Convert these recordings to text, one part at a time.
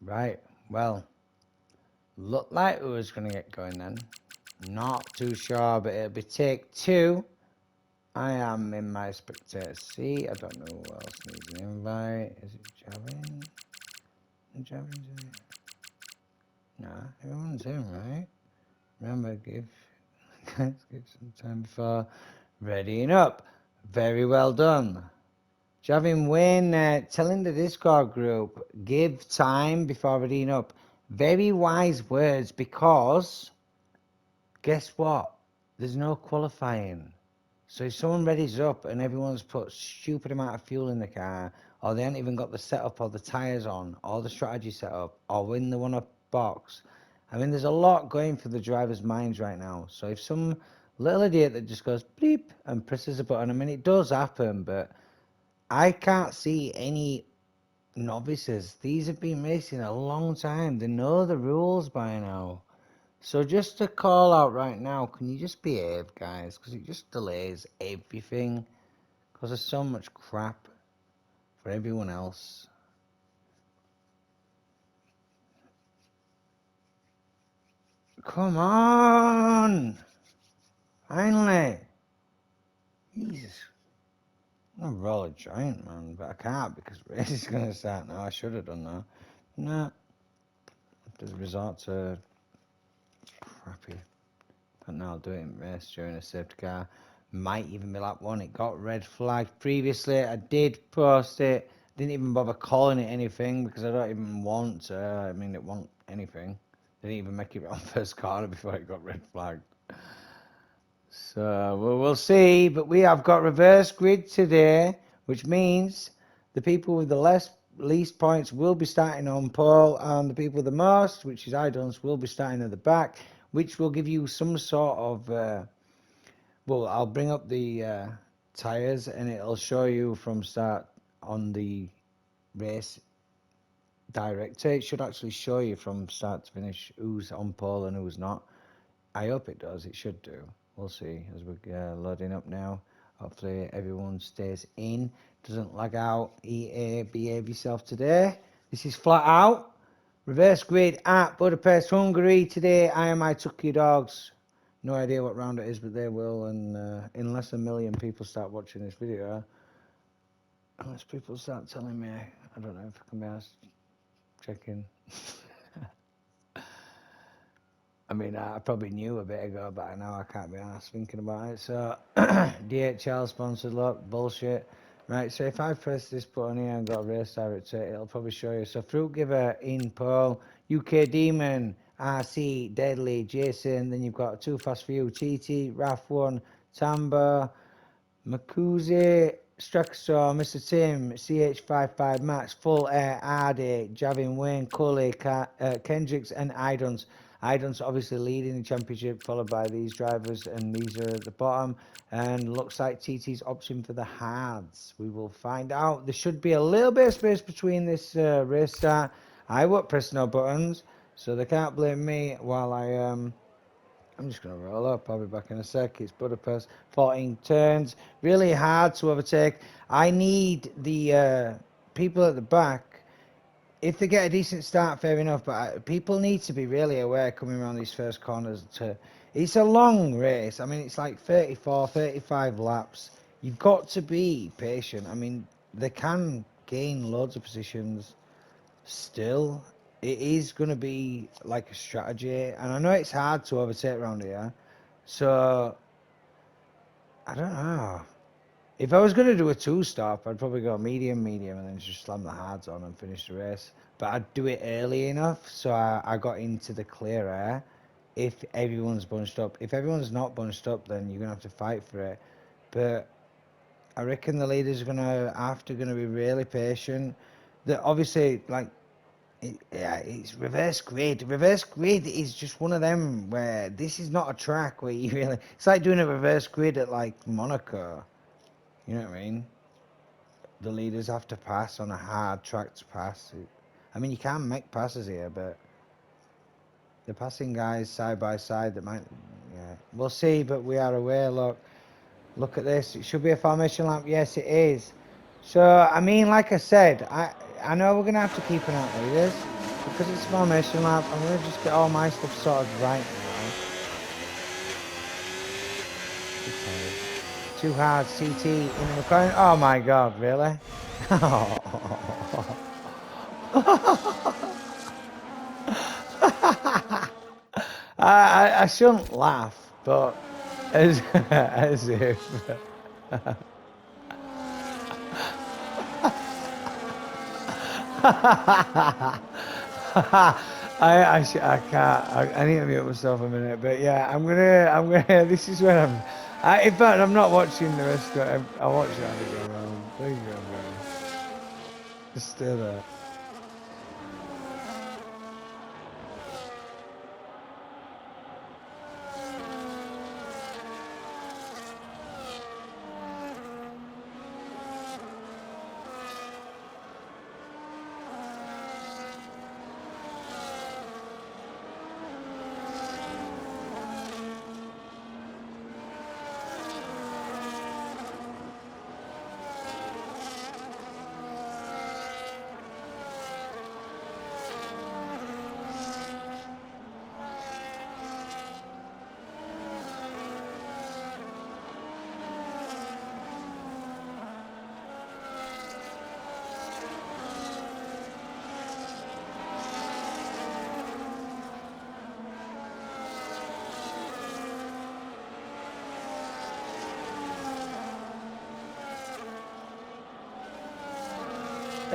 Right, well, looked like it was going to get going then. Not too sure, but it'll be take two. I am in my spectator seat. I don't know who else needs an invite. Is it Javin? Javin's in it. Nah, everyone's in, right? Remember, give guys give some time before readying up. Very well done. Javin Wayne telling the Discord group, give time before readying up. Very wise words because guess what? There's no qualifying. So if someone readies up and everyone's put stupid amount of fuel in the car, or they haven't even got the setup or the tyres on, or the strategy set up, or when they want a box, I mean, there's a lot going through the driver's minds right now. So if some little idiot that just goes bleep and presses a button, I mean, it does happen, but I can't see any novices. These have been racing a long time. They know the rules by now. So just to call out right now, can you just behave, guys? Because it just delays everything. Because there's so much crap for everyone else. Come on! Finally! Jesus. I'm gonna roll a giant, man. But I can't because the race is going to start now. I should have done that. No. Just resort to crappy. But now I'll do it in race during a safety car. Might even be lap one. It got red flagged previously. I did post it. Didn't even bother calling it anything because I don't even want to. I mean, it won't anything. Didn't even make it on first corner before it got red flagged. So we'll see. But we have got reverse grid today, which means the people with the least points will be starting on pole, and the people with the most, which is Idons, will be starting at the back, which will give you some sort of. Well, I'll bring up the tires and it'll show you from start on the race director. It should actually show you from start to finish who's on pole and who's not. I hope it does. It should do. We'll see as we're loading up now. Hopefully everyone stays in, doesn't lag out. EA, behave yourself today. This is flat out. Reverse grid at Budapest, Hungary. Today I am I took your dogs. No idea what round it is, but they will. And unless a million people start watching this video, unless people start telling me, I don't know if I can be asked, check in. I mean, I probably knew a bit ago, but now I can't be asked thinking about it. So, DHL sponsored, look, bullshit. Right, so if I press this button here and got a race director, it'll probably show you. So, Fruit Giver in pole, UK Demon, RC, Deadly, Jason, then you've got Too Fast For You, TT, RAF1, Tamba, Makuze, Straxor, Mr. Tim, CH55 Max, Full Air, Ardy, Javin Wayne, Cully, Kendricks, and Idons. Idons obviously leading the championship, followed by these drivers, and these are at the bottom. And looks like TT's option for the hards. We will find out. There should be a little bit of space between this race start. I won't press no buttons, so they can't blame me while I'm just going to roll up. I'll be back in a sec. It's Budapest. 14 turns. Really hard to overtake. I need the people at the back. If they get a decent start, fair enough. But people need to be really aware coming around these first corners. It's a long race. I mean, it's like 34, 35 laps. You've got to be patient. I mean, they can gain loads of positions still. It is going to be like a strategy, and I know it's hard to overtake around here, so I don't know. If I was going to do a two-stop, I'd probably go medium, medium, and then just slam the hards on and finish the race. But I'd do it early enough so I got into the clear air if everyone's bunched up. If everyone's not bunched up, then you're going to have to fight for it. But I reckon the leaders are going to be really patient. That obviously, like, yeah, it's reverse grid. Reverse grid is just one of them where this is not a track where you really. It's like doing a reverse grid at like Monaco. You know what I mean? The leaders have to pass on a hard track to pass. I mean, you can make passes here, but the passing guys side by side that might. Yeah, we'll see, but we are aware. Look at this. It should be a formation lap. Yes, it is. So I mean, like I said, I know we're gonna have to keep an eye on leaders. because it's a formation lap, I'm going to just get all my stuff sorted right now. Too hard, CT in the McLaren. Oh my god, really? I shouldn't laugh, but as if I can't. I need to mute myself a minute. But yeah, I'm gonna. This is where in fact, I'm not watching the rest of it. I'll watch it as I go around. Please go around. Just stay there.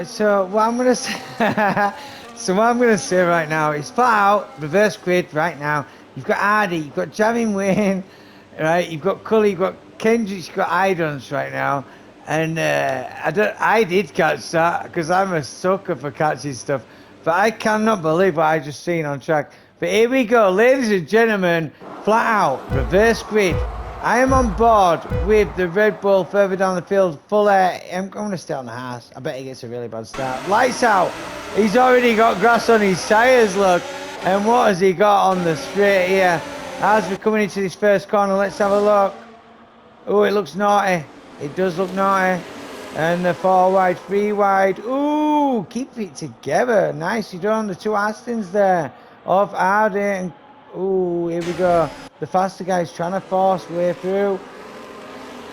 So what I'm gonna say, right now is Flatout reverse grid right now. You've got Hardy, you've got Javin Wayne, right? You've got Cully, you've got Kendrick, you've got Idons right now, and I did catch that because I'm a sucker for catching stuff, but I cannot believe what I just seen on track. But here we go, ladies and gentlemen, Flatout reverse grid. I am on board with the Red Bull further down the field. Full air. I'm going to stay on the Haas. I bet he gets a really bad start. Lights out. He's already got grass on his tyres, look. And what has he got on the straight here? As we're coming into this first corner, let's have a look. Oh, it looks naughty. It does look naughty. And the 4 wide, 3 wide. Ooh, keep it together. Nicely done. The 2 Astons there of Hardy and ooh, here we go. The faster guy's trying to force way through.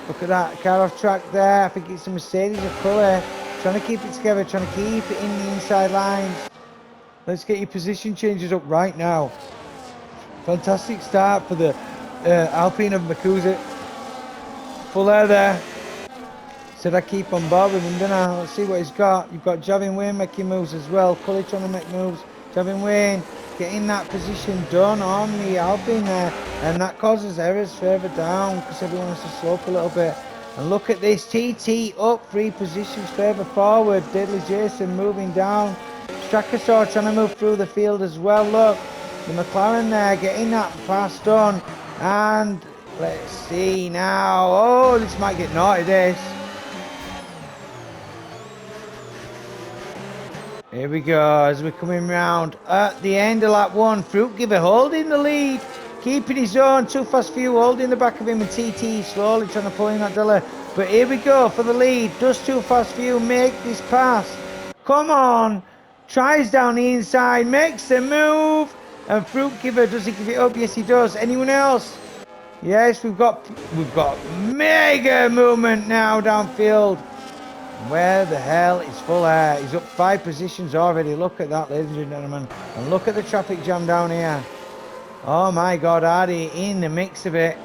Look at that car off track there. I think it's a Mercedes or Cully. Trying to keep it together, trying to keep it in the inside lines. Let's get your position changes up right now. Fantastic start for the Alpine of Makuza. Full air there. Said I keep on board with him, didn't I? Let's see what he's got. You've got Javin Wayne making moves as well. Cully trying to make moves. Javin Wayne getting that position done on the Alpine there, and that causes errors further down because everyone has to slope a little bit. And look at this, TT up 3 positions further forward. Deadly Jason moving down. Strakasaur trying to move through the field as well. Look, the McLaren there getting that pass done. And let's see now. Oh, this might get naughty, this. Here we go, as we're coming round at the end of lap 1. Fruit Giver holding the lead, keeping his own. Too Fast Few holding the back of him, and TT slowly trying to pull in that delay. But here we go for the lead. Does Too Fast Few make this pass? Come on. Tries down the inside, makes the move. And Fruit Giver, does he give it up? Yes, he does. Anyone else? Yes, we've got mega movement now downfield. Where the hell is Full Air? He's up 5 positions already. Look at that, ladies and gentlemen. And look at the traffic jam down here. Oh my God, Hardy in the mix of it.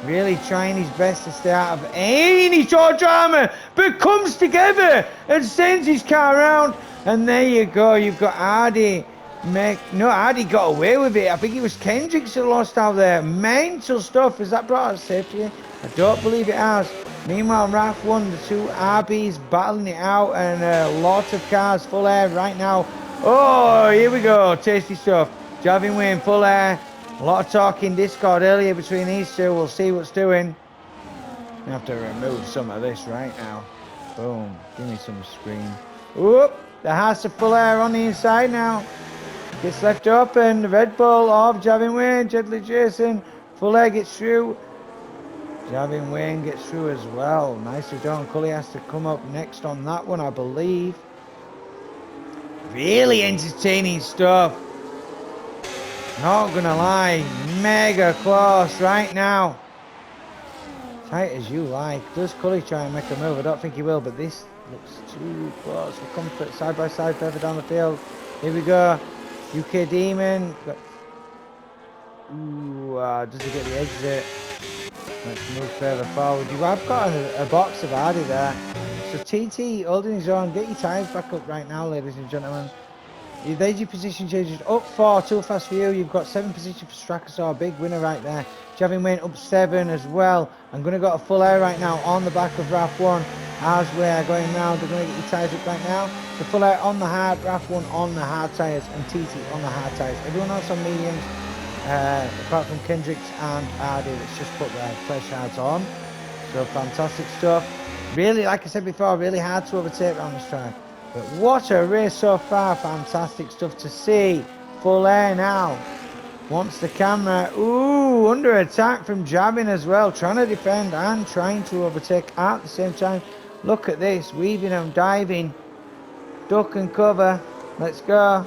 Really trying his best to stay out of any sort of drama. But comes together and sends his car around. And there you go. You've got Hardy. No, Hardy got away with it. I think it was Kendricks who lost out there. Mental stuff. Has that brought us safety? I don't believe it has. Meanwhile, RAF 1, the 2 RBs battling it out, and lots of cars full air right now. Oh, here we go, tasty stuff. Javin Wayne full air. A lot of talk in Discord earlier between these two. We'll see what's doing. I have to remove some of this right now. Boom, give me some screen. Whoop, the house of full air on the inside now. Gets left open. The Red Bull of Javin Wayne, Deadly Jason. Full air gets through. Javin Wayne gets through as well. Nicely done. Cully has to come up next on that one, I believe. Really entertaining stuff. Not gonna lie, mega close right now. Tight as you like. Does Cully try and make a move? I don't think he will, but this looks too close for comfort. Side by side, further down the field. Here we go. UK Demon. Ooh, does he get the exit? Let's move further forward. You have got a box of Hardy there. So TT holding his own. Get your tyres back up right now, ladies and gentlemen. There's your position changes. Up 4, too fast for you. You've got 7 position for Strakasaur. Big winner right there. Javin Wayne up 7 as well. I'm going to go a full air right now on the back of RAF 1. As we're going round, they're going to get your tyres up right now. The full air on the hard, RAF 1 on the hard tyres, and TT on the hard tyres. Everyone else on mediums, apart from Kendricks and Hardy, that's just put their fresh hards on. So fantastic stuff. Really, like I said before, really hard to overtake on this track. But what a race so far. Fantastic stuff to see. Full air now. Wants the camera. Ooh, under attack from Javin as well. Trying to defend and trying to overtake at the same time. Look at this. Weaving and diving. Duck and cover. Let's go.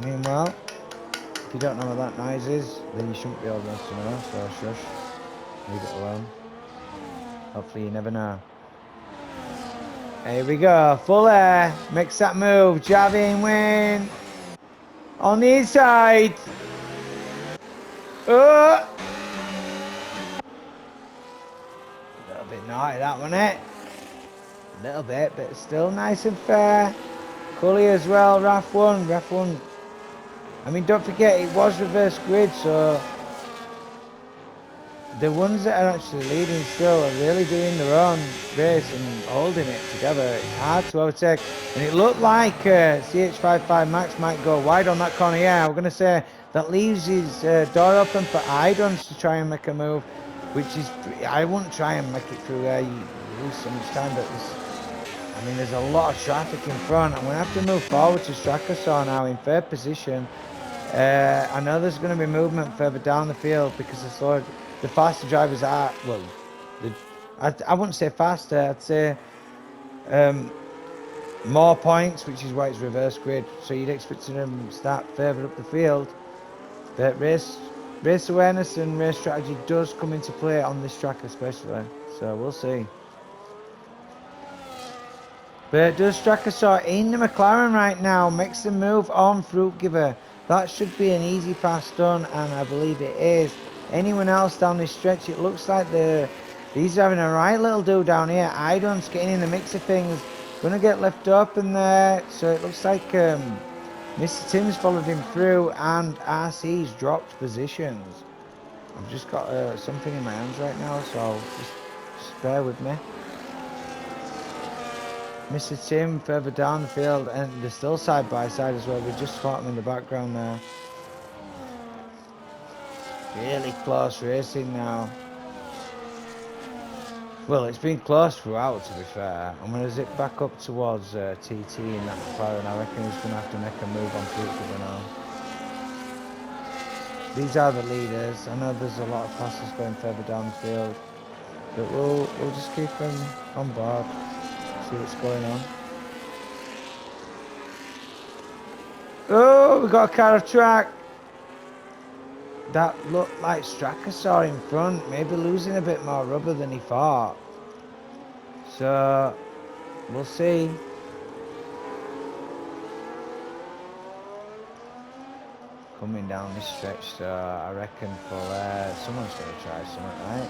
Meanwhile, if you don't know what that noise is, then you shouldn't be old enough to know. So shush. Leave it alone. Hopefully you never know. Here we go, full air, makes that move, Javin Wayne on the inside. A little bit naughty that one, eh? A little bit, but still nice and fair. Cully as well, RAF 1. I mean, don't forget, it was reverse grid, so the ones that are actually leading still are really doing their own race and holding it together. It's hard to overtake. And it looked like CH55 Max might go wide on that corner. Yeah, we're going to say that leaves his door open for Idons to try and make a move, which is, I wouldn't try and make it through there. You lose so much time, but I mean, there's a lot of traffic in front. I'm going to have to move forward to Strakasaur now in third position. I know there's going to be movement further down the field because the faster drivers are, well, I wouldn't say faster, I'd say more points, which is why it's reverse grid. So you'd expect them to start further up the field. But race awareness and race strategy does come into play on this track especially. So we'll see. But does Strakasaur in the McLaren right now makes the move on Fruit Giver. That should be an easy pass done, and I believe it is. Anyone else down this stretch, it looks like these are having a right little do down here. Idon's getting in the mix of things. Gonna get left open there. So it looks like Mr. Tim's followed him through, and RC's dropped positions. I've just got something in my hands right now, so just bear with me. Mr. Tim further down the field, and they're still side by side as well. We just caught them in the background there. Really close racing now. Well, it's been close throughout, to be fair. I'm going to zip back up towards TT in that McLaren. I reckon he's going to have to make a move on Fruit Giver now. These are the leaders. I know there's a lot of passes going further down the field, but we'll just keep them on board. See what's going on. Oh, we got a car off track. That looked like Strakasaur in front, maybe losing a bit more rubber than he thought. So, we'll see. Coming down this stretch, so I reckon for someone's going to try something, right?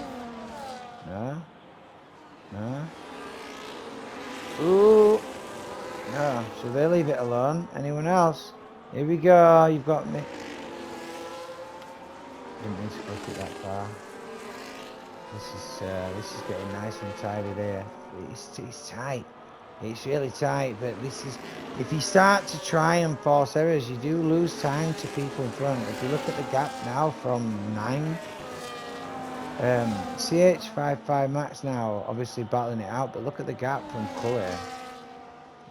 No? No? Ooh! No, so they leave it alone. Anyone else? Here we go, you've got me. Didn't mean to click it that far. This is getting nice and tidy there. It's tight. It's really tight, but this is, if you start to try and force errors, you do lose time to people in front. If you look at the gap now from 9, CH55 Max now obviously battling it out, but look at the gap from Cully.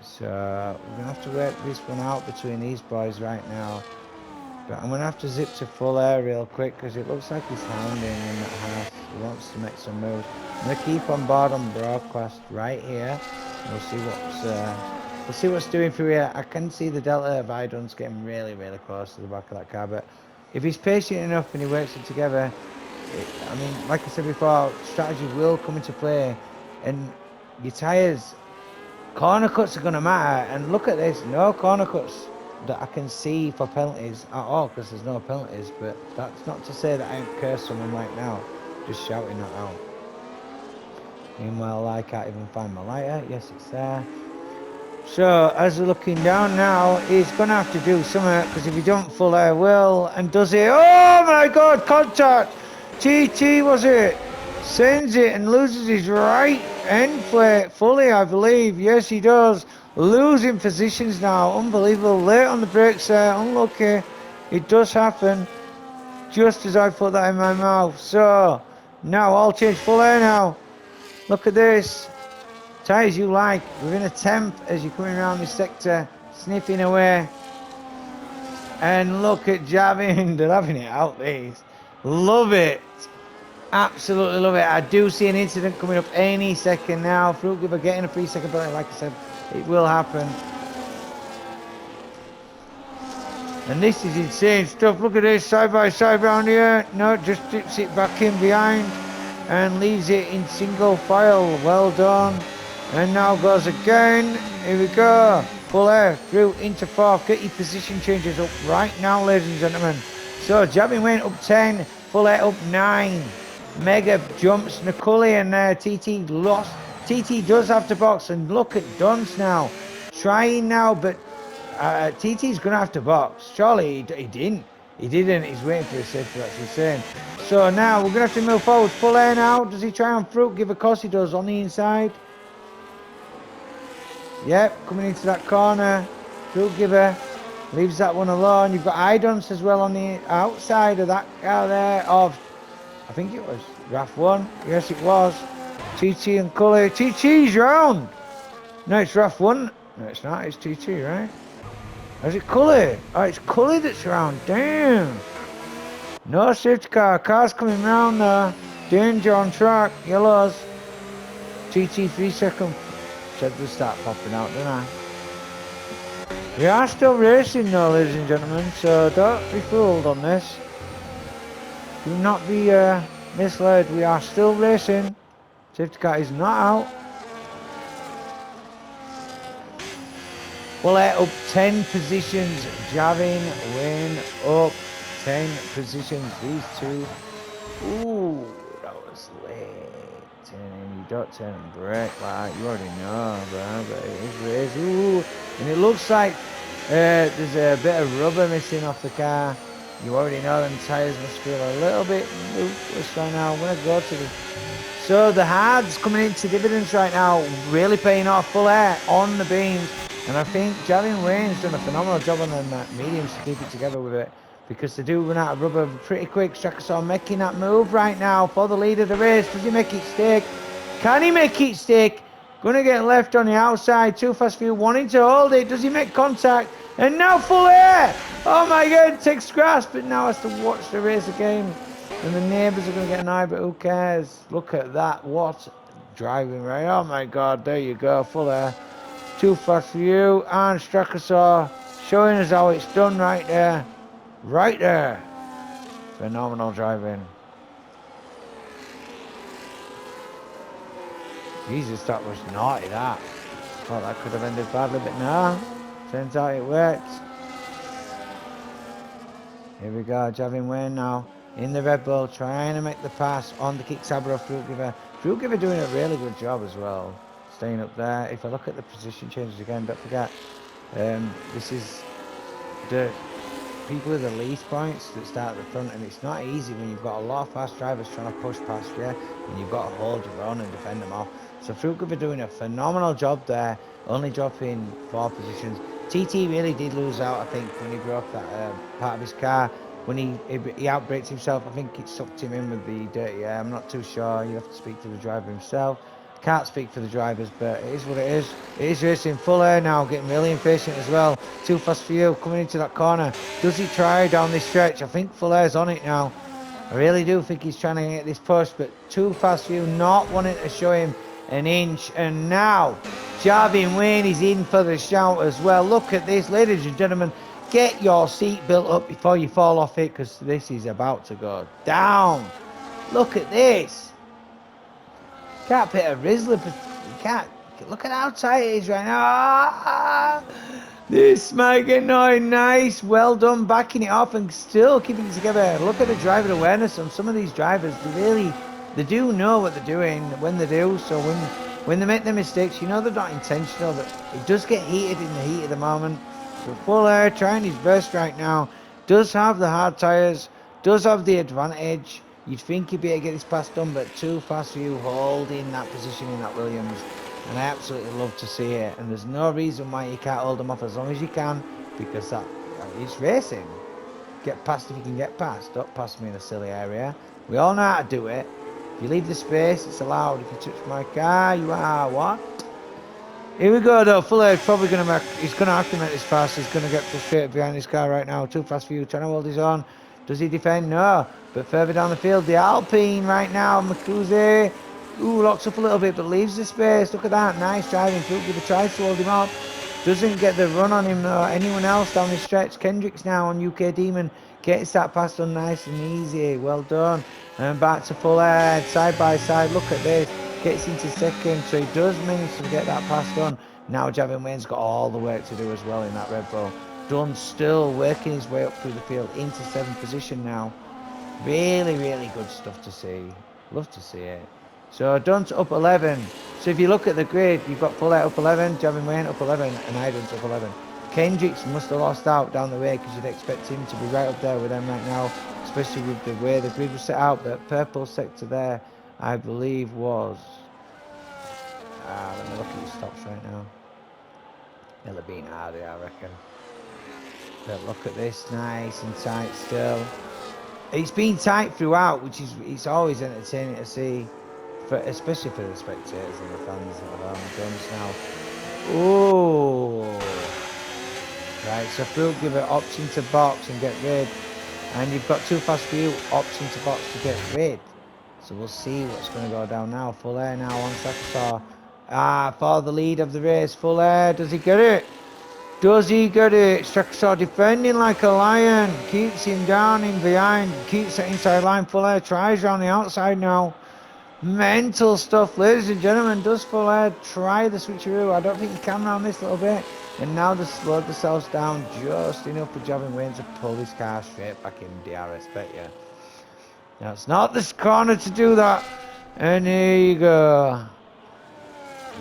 So we're gonna have to work this one out between these boys right now. But I'm going to have to zip to full air real quick because it looks like he's hounding in that half. He wants to make some moves. I'm going to keep on board on broadcast right here. We'll see what's doing for here. I can see the delta of Idun's getting really, really close to the back of that car, but if he's patient enough and he works it together, I mean, like I said before, strategy will come into play, and your tyres, corner cuts are going to matter. And look at this, no corner cuts that I can see for penalties at all, because there's no penalties. But that's not to say that I ain't cursed someone right now, just shouting that out. Meanwhile, I can't even find my lighter. Yes, it's there. So, as we're looking down now, he's going to have to do something, because if he don't, full air will, and does it. Oh my god, contact! TT, was it? Sends it and loses his right end plate fully, I believe. Yes, he does. Losing positions now. Unbelievable. Late on the brakes there. Unlucky. It does happen. Just as I put that in my mouth. So, now all change full air now. Look at this. Tyres you like, within a tenth as you're coming around this sector, sniffing away. And look at Javin, they're having it out these. Love it. Absolutely love it. I do see an incident coming up any second now. Fruit Giver getting a 3-second penalty, like I said, it will happen. And this is insane stuff. Look at this, side by side round here. No, just dips it back in behind and leaves it in single file. Well done. And now goes again. Here we go. Full air through into fourth. Get your position changes up right now, ladies and gentlemen. So Javin Wayne up 10. Full air up 9. Mega jumps. Nicully and TT lost. TT does have to box. And look at Dunce now. Trying now, but TT's going to have to box. Surely he didn't. He didn't. He's waiting for his safety, that's what he's saying. So now we're going to have to move forward. Full air now. Does he try on Fruit Giver? Of course he does on the inside. Yep, coming into that corner. Fruit Giver leaves that one alone. You've got Idunce as well on the outside of that car there. Of, I think it was RAF 1. Yes, it was. TT and Cully. TT's round. No, it's RAF 1. No, it's not. It's TT, right? Or is it Cully? Oh, it's Cully that's round. Damn. No safety car. Car's coming round there. Danger on track. Yellows. TT 3-second. Said to start popping out, didn't I? We are still racing though, ladies and gentlemen, so don't be fooled on this. Do not be misled. We are still racing. Safety car is not out. Well, up 10 positions. Javin Wayne up 10 positions. These two. Ooh, that was late. You don't turn and brake like you already know, bro, but it is raised. Ooh, and it looks like there's a bit of rubber missing off the car. You already know them tyres must feel a little bit loose right now. I'm going to go to the... So the hards coming into dividends right now, really paying off. Full air on the beams. And I think Javin Wayne's done a phenomenal job on them mediums to keep it together with it. Because they do run out of rubber pretty quick. Strakasaw making that move right now for the lead of the race. Does he make it stick? Can he make it stick? Gonna get left on the outside. Too fast for you. Wanting to hold it. Does he make contact? And now full air. Oh my god. Takes grasp. But now has to watch the race again. And the neighbours are gonna get an eye. But who cares? Look at that. What driving right. Oh my god. There you go. Full air. Too fast for you. And Strakasaw showing us how it's done right there. Right there. Phenomenal driving. Jesus, that was naughty, that. Thought that could have ended badly, but no. Turns out it worked. Here we go, Javin Wayne now. In the Red Bull, trying to make the pass on the kick Sabra of Fruit Giver. Fruit Giver doing a really good job as well. Staying up there. If I look at the position changes again, don't forget. This is the people with the least points that start at the front, and it's not easy when you've got a lot of fast drivers trying to push past you, and you've got to hold your own and defend them off. So Fruit Giver doing a phenomenal job there, only dropping 4 positions. TT really did lose out, I think, when he broke that part of his car. When he outbraked himself, I think it sucked him in with the dirty air. I'm not too sure. You have to speak to the driver himself. Can't speak for the drivers, but it is what it is. It is racing full air now, getting really impatient as well. Too fast for you, coming into that corner. Does he try down this stretch? I think full air's on it now. I really do think he's trying to get this push, but too fast for you, not wanting to show him an inch. And now Jarvin Wayne is in for the shout as well. Look at this, ladies and gentlemen. Get your seat built up before you fall off it, because this is about to go down. Look at this. Can't put a Rizzler, but you can't. Look at how tight it is right now. Ah, this might get nice. Well done, backing it off and still keeping it together. Look at the driver awareness on some of these drivers. They do know what they're doing when they do. So when they make the mistakes, you know they're not intentional, but it does get heated in the heat of the moment. So Full Air trying his best right now. Does have the hard tyres, does have the advantage. You'd think he'd be able to get his pass done, but too fast for you holding that position in that Williams. And I absolutely love to see it. And there's no reason why you can't hold him off as long as you can, because it's racing. Get past if you can get past. Don't pass me in a silly area. We all know how to do it. If you leave the space, it's allowed. If you touch my car, you are what? Here we go though. Full Air's probably going to make, he's going to have to make this fast. He's going to get frustrated behind his car right now. Too fast for you. Trying to hold his own. Does he defend? No. But further down the field, the Alpine right now. Makuze. Ooh, locks up a little bit, but leaves the space. Look at that. Nice driving. Giver tries to hold him up. Doesn't get the run on him though. Anyone else down the stretch? Kendrick's now on UK Demon. Gets that pass done nice and easy. Well done. And back to Full Air. Side by side. Look at this. Gets into second. So he does manage to get that pass done. Now Javin Wayne's got all the work to do as well in that Red Bull. Dunn still working his way up through the field into 7th position now. Really, really good stuff to see. Love to see it. So Dunn's up 11. So if you look at the grid, you've got Full Air up 11, Javin Wayne up 11, and Idun's up 11. Kendricks must have lost out down the way, because you'd expect him to be right up there with them right now, especially with the way the grid was set out. That purple sector there, I believe, was... let me look at the stops right now. It'll have been harder, I reckon. But look at this, nice and tight still. It's been tight throughout, which is it's always entertaining to see, especially for the spectators and the fans that are on the guns now. Ooh. Right, so Phil give it option to box and get rid. And you've got too fast for you, option to box to get rid. So we'll see what's going to go down now. Full Air now on Strakasaw. For the lead of the race. Full Air, does he get it? Does he get it? Strakasaw defending like a lion. Keeps him down in behind. Keeps that inside line. Full Air tries around the outside now. Mental stuff, ladies and gentlemen. Does Full Air try the switcheroo? I don't think he can around this little bit. And now they've slowed themselves down just enough for Javin Wayne to pull his car straight back in DRS, bet you. Now it's not this corner to do that. And here you go.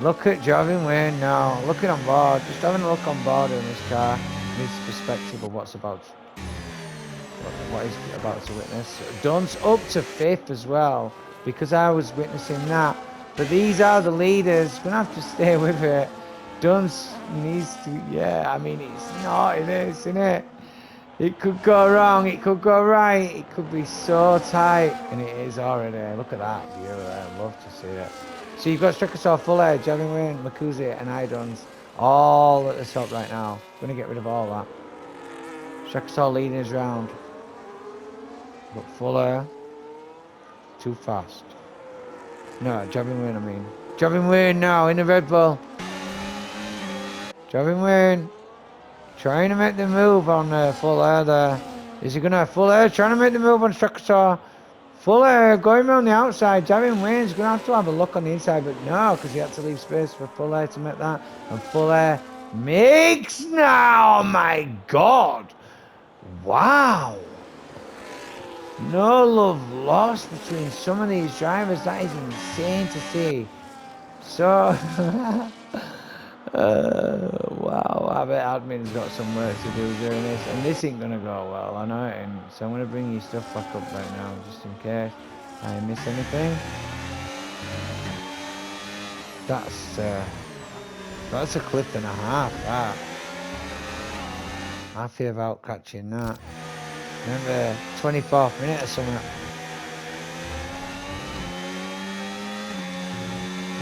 Look at Javin Wayne now. Looking on board. Just having a look on board in this car. His perspective of what he's about to witness. Dunn's up to 5th as well, because I was witnessing that. But these are the leaders. Gonna have to stay with it. Dunn's needs to, yeah, I mean, it's naughty this, isn't it? It could go wrong, it could go right, it could be so tight, and it is already. Look at that view there, I'd love to see it. So you've got Strakasaw, Full Air, Javin Wayne, Makuze, and Idun's all at the top right now. Going to get rid of all that. Strakasaw leading his round. But Full Air, too fast. No, Javin Wayne, I mean. Javin Wayne now in the Red Bull. Javin Wayne trying to make the move on Full Air there. Is he going to have Full Air trying to make the move on Strakasaw? Full Air going around the outside. Javin Wayne's going to have a look on the inside, but no, because he had to leave space for Full Air to make that. And Full Air makes now. Oh my God. Wow. No love lost between some of these drivers. That is insane to see. So... wow, I bet admin's got some work to do during this, and this ain't gonna go well, I know it ain't. So I'm gonna bring your stuff back up right now, just in case I miss anything. That's a clip and a half, that. I feel about catching that. Remember, 24th minute or something.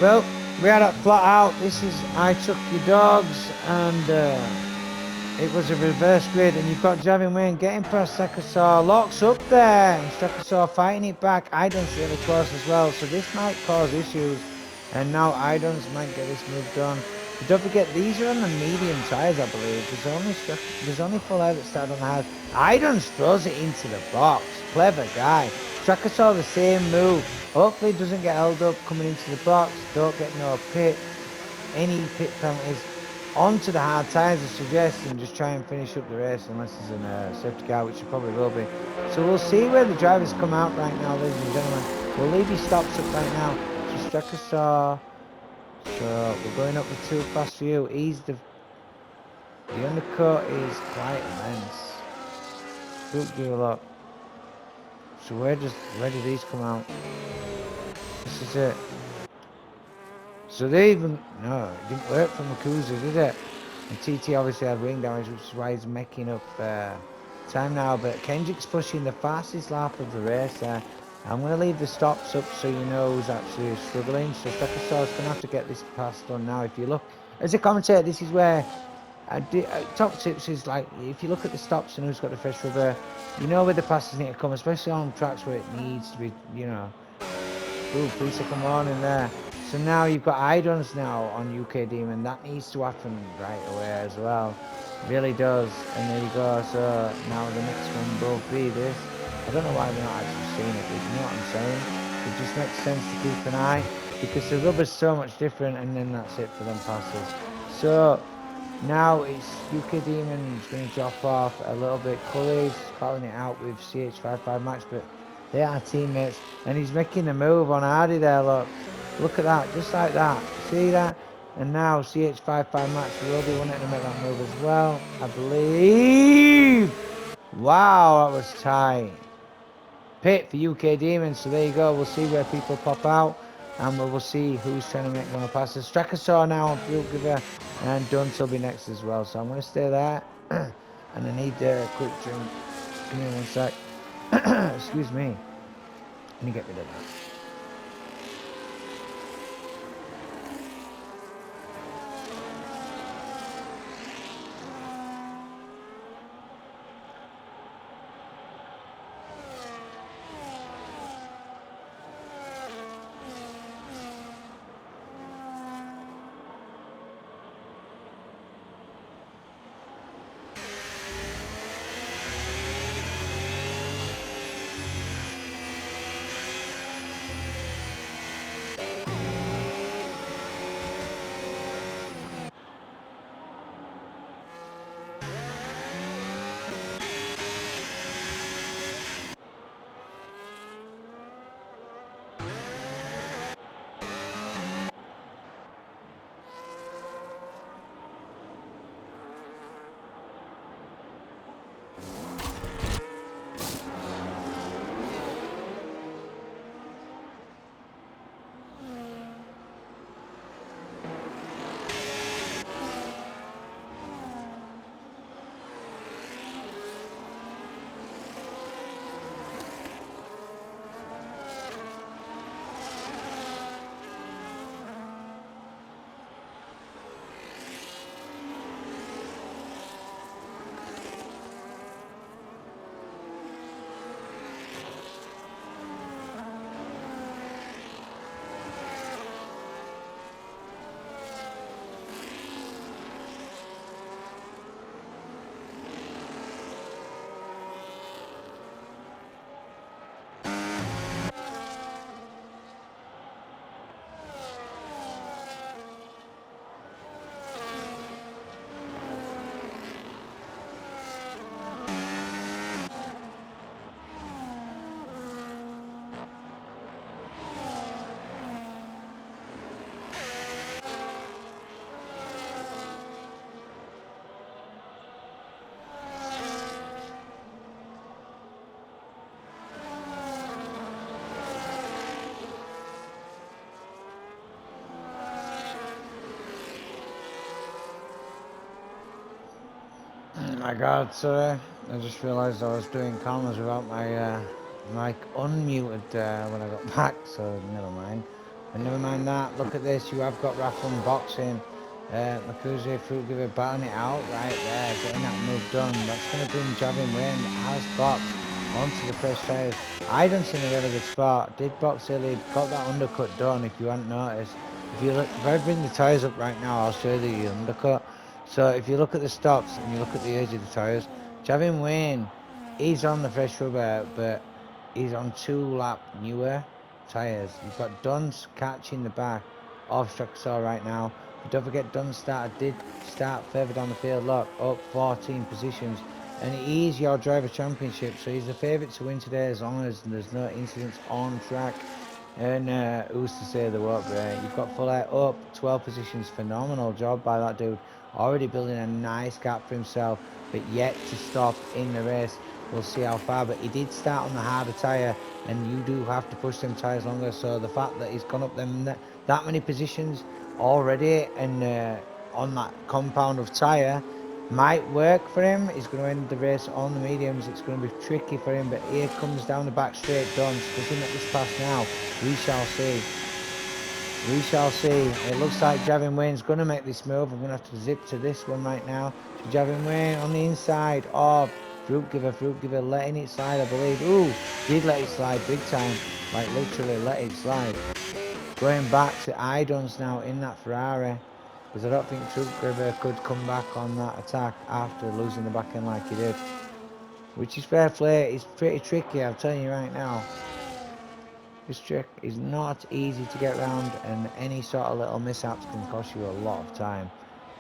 Well, we had it flat out. This is I Took Your Dogs, and it was a reverse grid, and you've got Javin Wayne getting past Strakasaw, locks up there, and Strakasaw fighting it back. Idun's really close as well, so this might cause issues, and now Idun's might get this move done. But don't forget, these are on the medium tyres, I believe. There's only full air that started on the hard. Idons throws it into the box. Clever guy. Tracker saw the same move. Hopefully it doesn't get held up coming into the box. Don't get no pit. Any pit penalties onto the hard tyres, I suggest, and just try and finish up the race unless there's a safety car, which there probably will be. So we'll see where the drivers come out right now, ladies and gentlemen. We'll leave his stops up right now. So Tracker saw. So we're going up with too fast for you. The undercut is quite immense. Look, do a lot. So where do these come out? This is it. So they even no, it didn't work for Makuza, did it? And TT obviously had wing damage, which is why he's making up time now. But Kendrick's pushing the fastest lap of the race there. I'm going to leave the stops up so you know who's actually struggling. So Strekasaw's going to have to get this pass done now. If you look, as a commentator, this is where top tips is like, if you look at the stops and who's got the fresh rubber, you know where the passes need to come, especially on tracks where it needs to be, you know. Ooh, 3-second warning there. So now you've got Idons now on UK Demon. That needs to happen right away as well. Really does. And there you go. So now the next one will be this. I don't know why we're not actually seeing it, but you know what I'm saying? It just makes sense to keep an eye because the rubber's so much different, and then that's it for them passes. So now it's UK Demon's going to drop off a little bit. Cully's battling it out with CH55 Max, but they are teammates, and he's making a move on Hardy there. Look at that, just like that. See that? And now CH55 Max will be wanting to make that move as well, I believe. Wow, that was tight. Pit for UK Demons. So there you go. We'll see where people pop out, and we'll see who's trying to make more passes. Strakasaw now on Fuel Giver, and Dunce will be next as well. So I'm going to stay there, and I need a quick drink. Give me one sec. Excuse me. Let me get rid of that. My God, sorry. I just realised I was doing commas without my mic unmuted when I got back, so never mind. But never mind that. Look at this. You have got Raff unboxing. Makuze Fruit Giver batting it out right there, getting that move done. That's going to bring Javin Wayne as box onto the fresh tyres. Idon's in a really good spot. Did box early, got that undercut done if you hadn't noticed. if I bring the tyres up right now, I'll show you the undercut. So if you look at the stops and you look at the edge of the tyres, Javin Wayne, he's on the fresh rubber, but he's on 2-lap newer tyres. You've got Dunn's catching the back of Strakosaur right now. But don't forget Dunn did start further down the field, look, up 14 positions. And he's your driver championship, so he's the favourite to win today as long as there's no incidents on track. And who's to say there won't be? You've got Flatout up 12 positions. Phenomenal job by that dude. Already building a nice gap for himself, but yet to stop in the race. We'll see how far, but he did start on the harder tyre, and you do have to push them tyres longer. So the fact that he's gone up them that many positions already and on that compound of tyre might work for him. He's going to end the race on the mediums. It's going to be tricky for him, but here comes down the back straight Duns. Does he make this pass now? We shall see. We shall see. It looks like Javin Wayne's going to make this move. I'm going to have to zip to this one right now. So Javin Wayne on the inside. Oh, Fruit Giver letting it slide, I believe. Ooh, did let it slide big time. Like literally let it slide. Going back to Idons now in that Ferrari. Because I don't think Fruit Giver could come back on that attack after losing the back end like he did. Which is fair play. It's pretty tricky, I'm telling you right now. This trick is not easy to get around, and any sort of little mishaps can cost you a lot of time.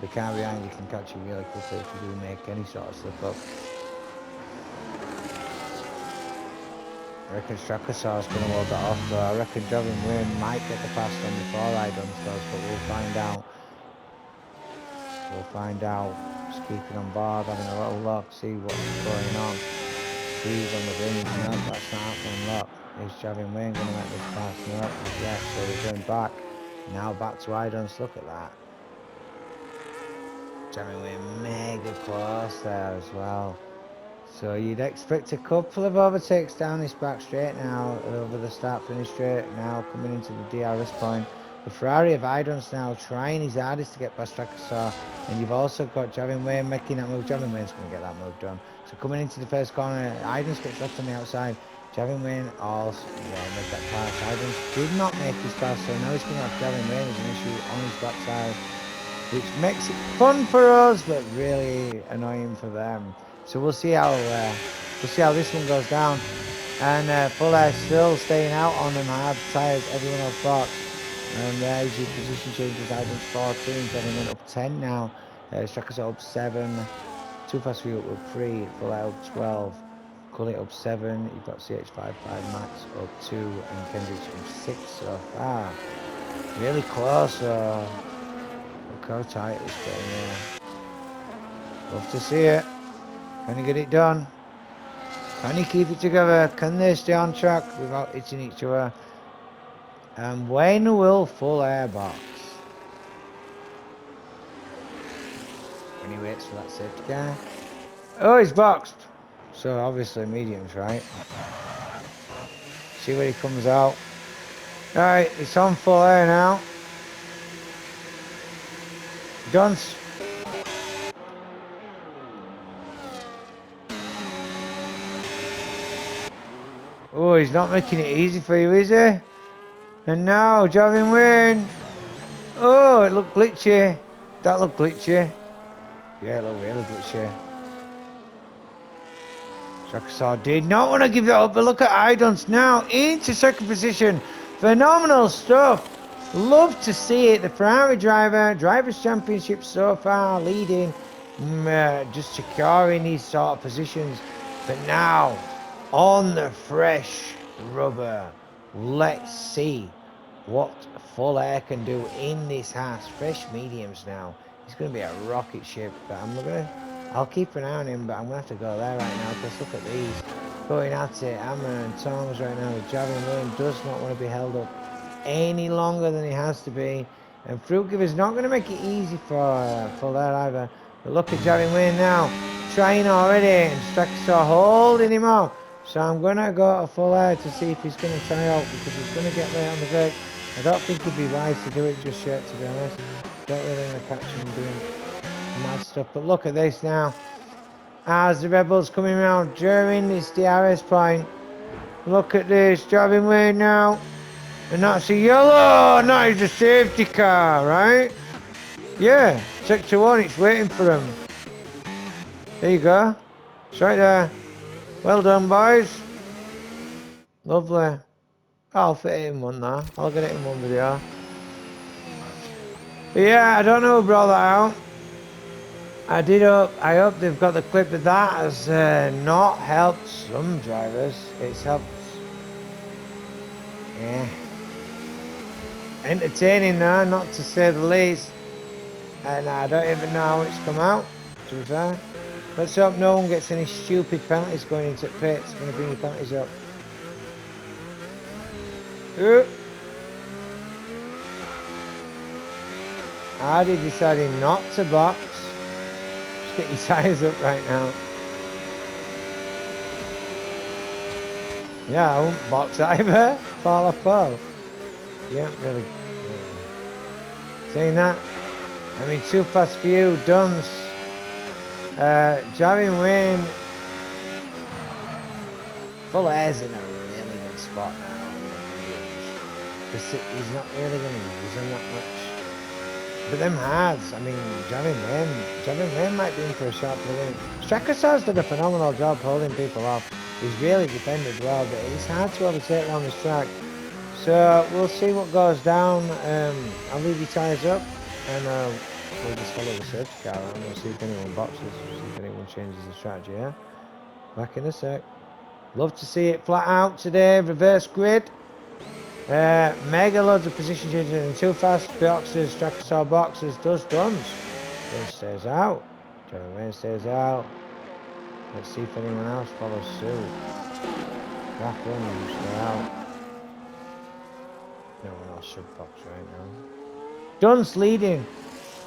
The car behind you can catch you really quickly if you do make any sort of slip up. I reckon Strakosaur's going to hold that off, though. I reckon Javin Wayne might get the pass on before Idons does, but we'll find out. We'll find out. Just keeping on board, having a little look, see what's going on. He's on the ring. No, that's not happening. Look, is Javin Wayne going to make this pass? No, yes, so we're going back. Now back to Idons. Look at that. Javin Wayne mega close there as well. So you'd expect a couple of overtakes down this back straight now, over the start-finish straight now, coming into the DRS point. The Ferrari of Idons now trying his hardest to get past Strakosaur, and you've also got Javin Wayne making that move. Javin Wayne's going to get that move done. So coming into the first corner, Idons gets left on the outside. Javin Wayne also made that pass. Idons did not make his pass, so now he's going to have Javin Wayne as an issue on his backside, which makes it fun for us, but really annoying for them. So we'll see how this one goes down. And Fuller still staying out on them hard tyres. Everyone else box. And there's your position changes. Idons 14, Javin Wayne up 10 now. Strakosaur up 7. Too Fast for You up 3. Fuller up 12. Cully up 7. You've got CH55 Max up 2, and Kendrick's up 6 so far. Really close. Look how tight it's getting there. Love to see it. Can you get it done? Can you keep it together? Can they stay on track without hitting each other? And when will full airbox? When he waits for that safety car. Oh, he's boxed. So obviously mediums, right? See where he comes out. Alright, it's on full air now. Dunce. Oh, he's not making it easy for you, is he? And now, Javin Wayne. Oh, it looked glitchy. That looked glitchy. Yeah, it looked really glitchy. Strakosaur did not want to give that up, but look at Idons now into second position. Phenomenal stuff. Love to see it. The Ferrari Drivers' Championship so far leading, just securing these sort of positions. But now, on the fresh rubber, let's see what full air can do in this Haas. Fresh mediums now. He's going to be a rocket ship, but I'll keep an eye on him, but I'm going to have to go there right now, because look at these. Going at it, Hammer and Thomas right now. Javin Wayne does not want to be held up any longer than he has to be. And Fruit Giver's not going to make it easy for that either. But look at Javin Wayne now. Trying already, and Strakosaur holding him off. So I'm going to go to full air to see if he's going to try out, because he's going to get late on the brake. I don't think it'd be wise to do it just yet, to be honest. Don't really want to catch him doing mad stuff. But look at this now. As the Rebels coming around during this DRS point. Look at this. Javin Wayne now. And that's a yellow, and that is a safety car, right? Yeah, sector 1, it's waiting for him. There you go. It's right there. Well done, boys. Lovely. I'll fit it in one now. I'll get it in one video. But yeah, I don't know who brought that out. I hope they've got the clip of that has not helped some drivers. It's helped, yeah. Entertaining now, not to say the least. And I don't even know how it's come out, to be fair. Let's hope no one gets any stupid penalties going into pits. I'm going to bring your penalties up. Hardy decided not to box. Just get your tyres up right now. Yeah, I won't box either. Fall off pole. Yeah, really. Saying that, I mean, too fast for you, Duns. Javin Wayne. Full air's in a really good spot now. He's not really going to use them that much. But them hards, I mean, Javin Wayne might be in for a shot for the win. Strakasaur's did a phenomenal job holding people off. He's really defended well, but it's hard to overtake around this track. So we'll see what goes down. I'll leave your tyres up, and we'll just follow the safety car around. We'll see if anyone boxes, see if anyone changes the strategy. Yeah, back in a sec. Love to see it flat out today. Reverse grid. Mega loads of position changes and too fast boxes. Strakasaur boxes. Does Duns. Then stays out. Jeremy Wayne stays out. Let's see if anyone else follows suit. Back in, stay out. No one else should box right now. Duns leading.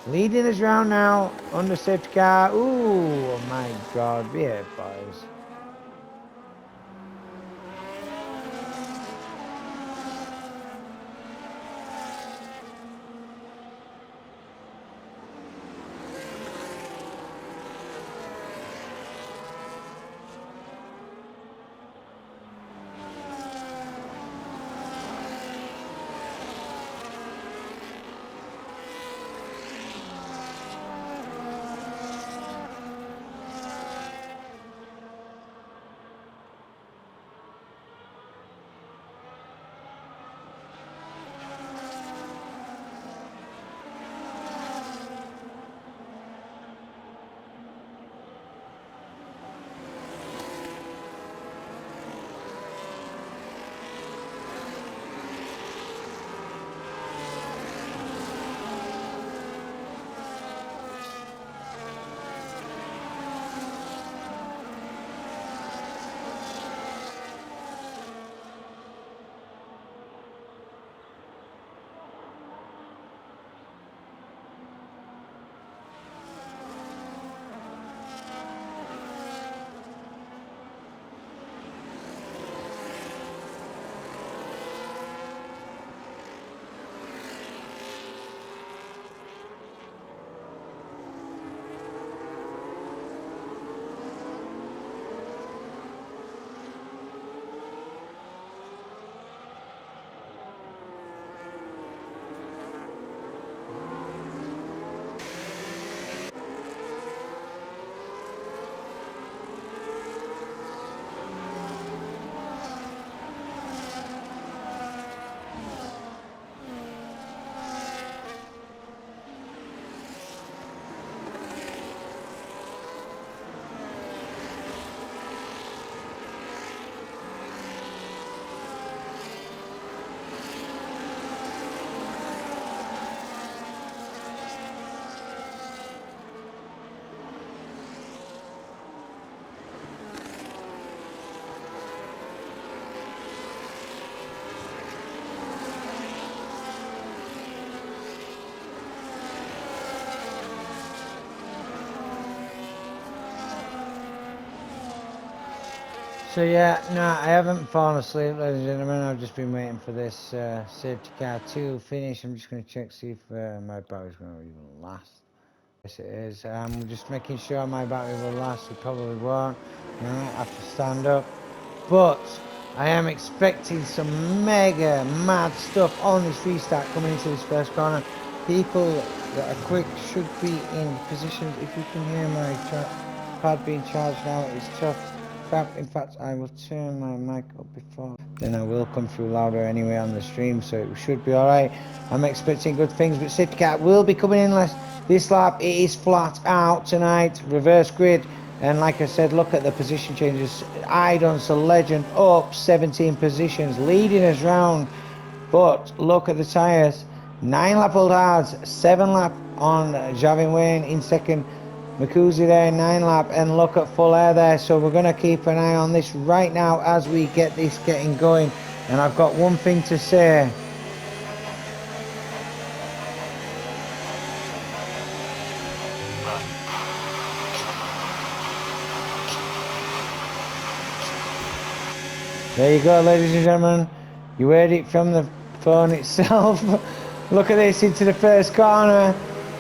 Leading us round now. Under safety car. Ooh, oh my god. Behave, boys. So yeah, no, I haven't fallen asleep, ladies and gentlemen. I've just been waiting for this safety car to finish. I'm just going to check, see if my battery's going to even last. Yes, it is. I'm just making sure my battery will last. It probably won't. I have to stand up. But I am expecting some mega mad stuff on this restart coming into this first corner. People that are quick should be in positions. If you can hear my pad being charged now, it's tough. Crap. In fact, I will turn my mic up before. Then I will come through louder anyway on the stream, so it should be alright. I'm expecting good things, but safety car will be coming in less this lap. It is flat out tonight. Reverse grid. And like I said, look at the position changes. Idon's a legend up 17 positions, leading us round. But look at the tyres. 9 lap old hards, 7 lap on Javin Wayne in second. Makuzi there, 9 lap, and look at full air there. So we're going to keep an eye on this right now as we get this getting going. And I've got one thing to say. There you go, ladies and gentlemen. You heard it from the phone itself. Look at this into the first corner.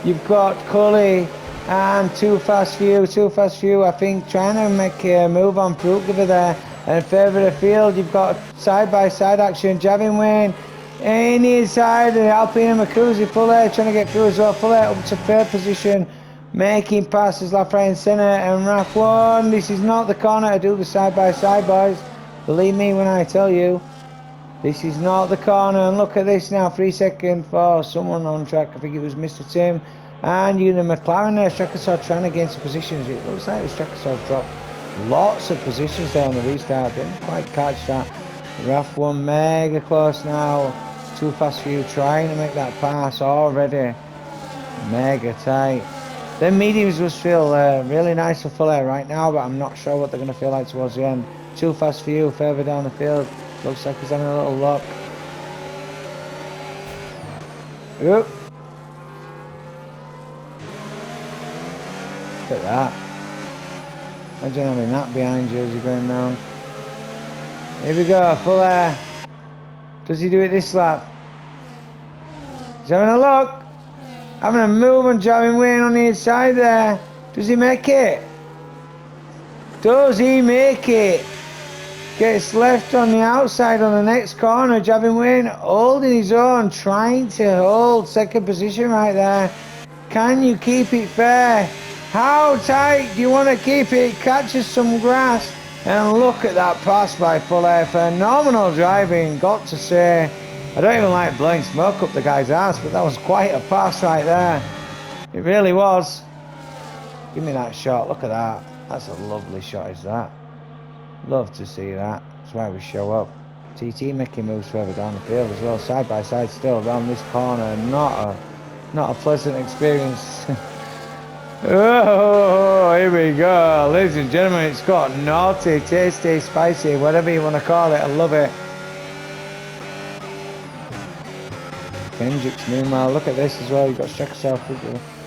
You've got Cully and Too Fast For You, I think, trying to make a move on Fruit Giver there. And further afield, you've got side-by-side action. Javin Wayne in the inside, and Alpine and Makuzi full air trying to get through as well. Full air up to third position, making passes left, right and centre. And Raf 1, this is not the corner to do the side-by-side, boys. Believe me when I tell you, this is not the corner. And look at this now, 3 seconds for someone on track. I think it was Mr. Tim. And you know, McLaren there, Strakasaw trying to gain some positions. It looks like the Strakasaw dropped lots of positions there on the restart. Didn't quite catch that. Raf 1 mega close now. Too Fast For You trying to make that pass already. Mega tight. Then mediums must feel really nice for full air right now, but I'm not sure what they're going to feel like towards the end. Too Fast For You further down the field. Looks like he's having a little look. Oop. Look at that. Imagine having that behind you as you're going round. Here we go, full air. Does he do it this lap? He's having a look. Having a move on Javin Wayne on the inside there. Does he make it? Does he make it? Gets left on the outside on the next corner. Javin Wayne holding his own, trying to hold second position right there. Can you keep it fair? How tight do you want to keep it? Catches some grass. And look at that pass by Full Air. Phenomenal driving, got to say. I don't even like blowing smoke up the guy's ass, but that was quite a pass right there. It really was. Give me that shot. Look at that. That's a lovely shot, is that? Love to see that. That's why we show up. TT making moves further down the field as well. Side by side still around this corner. Not a pleasant experience. Oh, here we go. Ladies and gentlemen, it's got naughty, tasty, spicy, whatever you want to call it. I love it. Kendrick's meanwhile, look at this as well. You've got Strakasaw.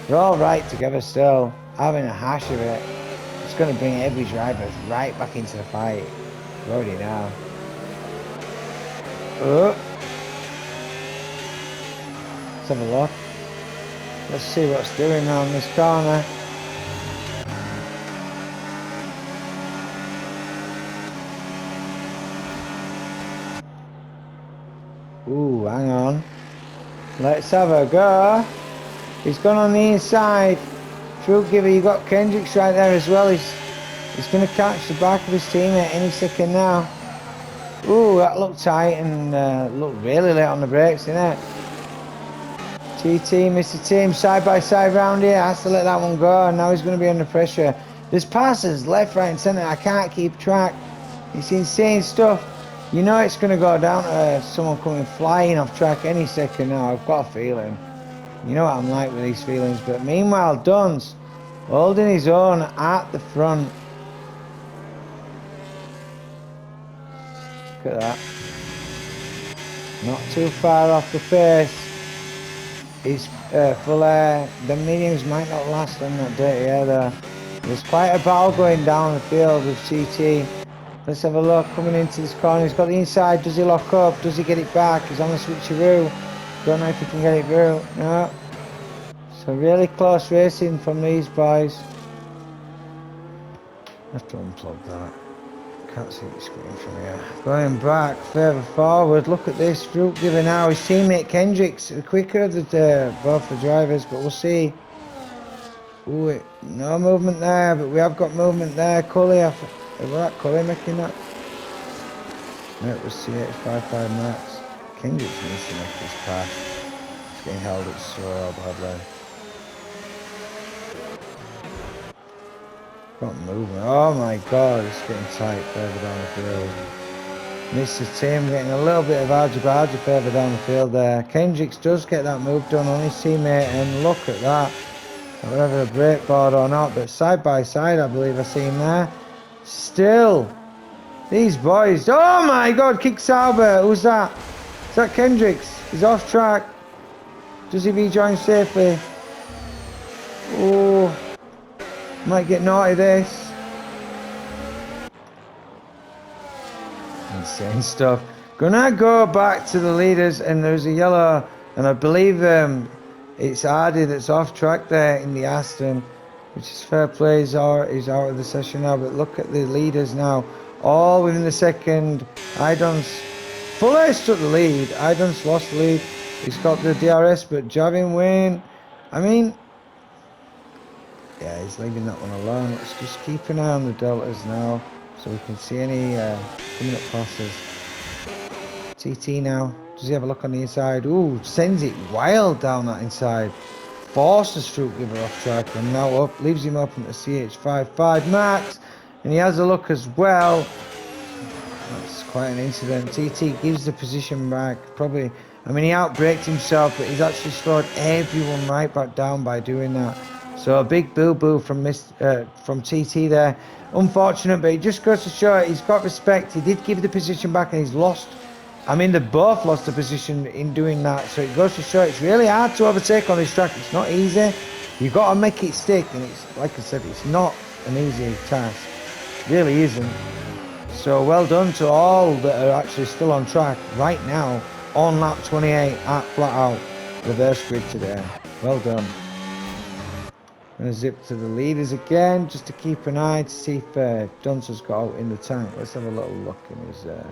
They're all right together still. Having a hash of it. It's going to bring every driver right back into the fight. Already now. Oh. Let's have a look. Let's see what's doing around this corner. Ooh, hang on. Let's have a go. He's gone on the inside. Fruit Giver, you got Kendricks right there as well. He's going to catch the back of his teammate any second now. Ooh, that looked tight and looked really late on the brakes, didn't it? TT, Mr. Team, side by side round here. Has to let that one go, and now he's going to be under pressure. There's passes left, right, and centre. I can't keep track. It's insane stuff. You know it's going to go down to someone coming flying off track any second now. I've got a feeling. You know what I'm like with these feelings. But meanwhile, Duns holding his own at the front. Look at that. Not too far off the pace. He's full air. The mediums might not last on that dirty air there. There's quite a battle going down the field with CT. Let's have a look coming into this corner. He's got the inside. Does he lock up? Does he get it back? He's on the switcheroo. Don't know if he can get it through. No. So really close racing from these boys. I have to unplug that. Can't see the screen from here. Going back further forward, look at this. Fruit Giver now. His teammate Kendrick's the quicker of the both the drivers, but we'll see. Ooh, no movement there, but we have got movement there. Cully, is that Cully making that? No, it was CH55 Max. Kendrick's missing off this pass. He's getting held up so badly. Got movement. Oh my god, it's getting tight further down the field. Mr. Tim getting a little bit of algebra further down the field there. Kendricks does get that move done on his teammate, and look at that. Whether a brake board or not, but side by side I believe I see him there. Still, these boys. Oh my god, kick Sauber. Who's that? Is that Kendricks? He's off track. Does he rejoin safely? Oh, might get naughty this. Insane stuff. Gonna go back to the leaders, and there's a yellow, and I believe it's Hardy that's off track there in the Aston, which is fair play. He's out of the session now, but look at the leaders now, all within the second. Idon's fully took the lead. Idon's lost the lead. He's got the DRS, but Javin Wayne, I mean, yeah, he's leaving that one alone. Let's just keep an eye on the deltas now, so we can see any coming up passes. TT now. Does he have a look on the inside? Ooh, sends it wild down that inside. Forces Fruit Giver off track, and now up, leaves him open to CH55 Max, and he has a look as well. That's quite an incident. TT gives the position back. Probably, I mean, he outbraked himself, but he's actually slowed everyone right back down by doing that. So a big boo-boo from TT there. Unfortunate, but it just goes to show he's got respect. He did give the position back, and he's lost. I mean, they both lost the position in doing that. So it goes to show it's really hard to overtake on this track. It's not easy. You've got to make it stick, and it's, like I said, it's not an easy task. It really isn't. So well done to all that are actually still on track right now on lap 28 at Flatout Reverse Grid today. Well done. I'm going to zip to the leaders again just to keep an eye to see if Dunce's got out in the tank. Let's have a little look in his... no.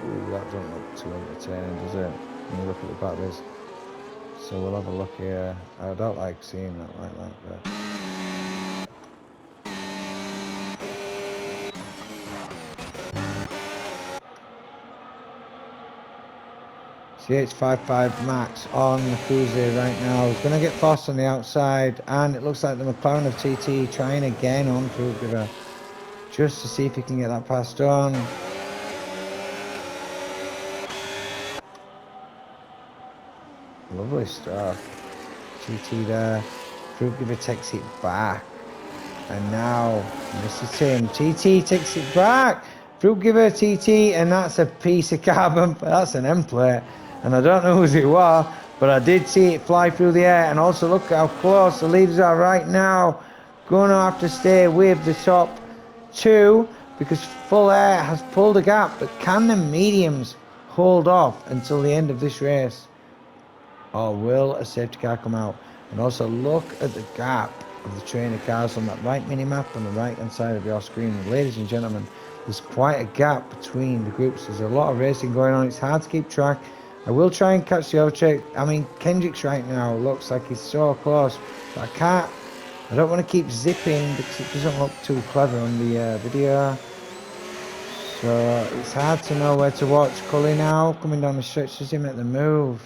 Ooh, that doesn't look too entertaining, does it? When you look at the batteries. So we'll have a look here. I don't like seeing that like that, but... CH55 Max on the Kuzi right now. He's going to get fast on the outside, and it looks like the McLaren of TT trying again on Fruit Giver, just to see if he can get that passed on. Lovely stuff. TT there. Fruit Giver takes it back, and now Mr. Tim. TT takes it back. Fruit Giver, TT, and that's a piece of carbon. That's an end plate. And I don't know who it was, but I did see it fly through the air. And also look how close the leaders are right now. Going to have to stay with the top two, because Full Air has pulled a gap. But can the mediums hold off until the end of this race? Or will a safety car come out? And also look at the gap of the trainer cars on that right mini-map on the right hand side of your screen. Ladies and gentlemen, there's quite a gap between the groups. There's a lot of racing going on. It's hard to keep track. I will try and catch the overtake. I mean, Kendrick's right now looks like he's so close, but I don't want to keep zipping because it doesn't look too clever on the video. So it's hard to know where to watch. Cully now coming down the stretch. Does he make the move?